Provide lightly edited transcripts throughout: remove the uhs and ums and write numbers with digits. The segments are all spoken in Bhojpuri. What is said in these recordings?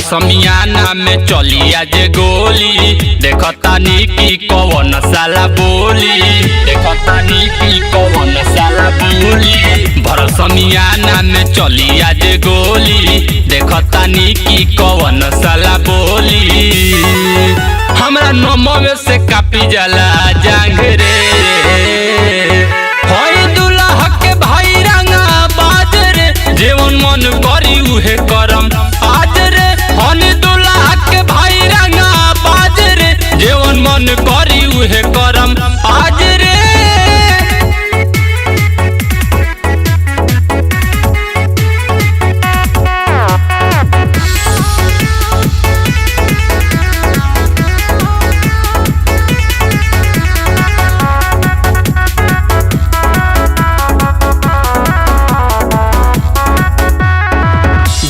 समियाना में चली आज गोली देखतानी की कौन साला बोली देखतानी की कौन साला बोली भर समियाना में चली आज गोली देखतानी की कौन साला बोली हमरा नमवे से कापी जाला जांग रे होई दुल्हा के भाई रंगा बाज रे जेवन मन करी उहे करम आज रे हनी दुल्हा के भाई रंगा बाज रे जेवन मन करी उहे करम आज रे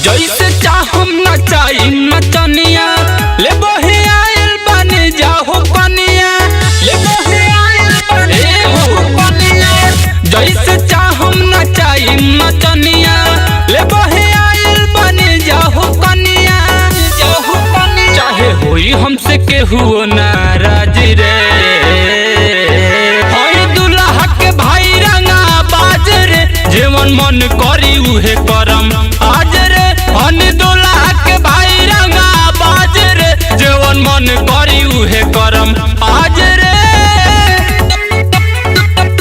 जैसे चाहम नचाई नचनिया ले बहे आयल बने जाहो कनिया ले बहे आयल बने हो कनिया जैसे चाहम नचाई नचनिया ले बहे आयल बने जाहो कनिया चाहे होई हमसे केहू नाराज रे होई दुल्हा के भाई रंगा बाज रे जेवन मन करी उहे करम आज रे हनी दुल्हा के भाई रंगा बाज रे जेवन मन करी उहे करम आज रे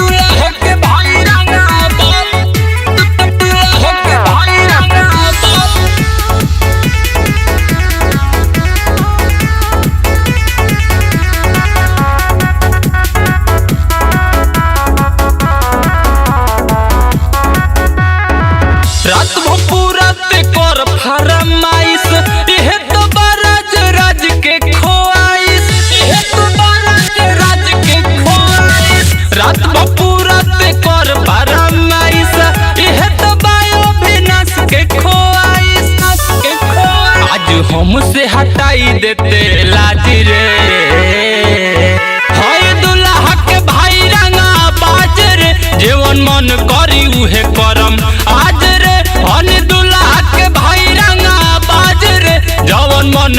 दुल्हा के भाई रंगा बाज दुल्हा के भाई रंगा बाज रात पूरा ते कर फरमाइश इहे तो बाराज राज के खोआइश इहे तो बाराज राज के खोआइश रात पूरा ते कर फरमाइश इहे तो बायो विनाश के खोआइश आज हमसे हटाई देते लाज रे हाय दुल्हा के भाई रंगा बाज रे जेवन मन करी उहे करम आज रे हनी दुल्हा के भाई रंगा बाज रे जवन मन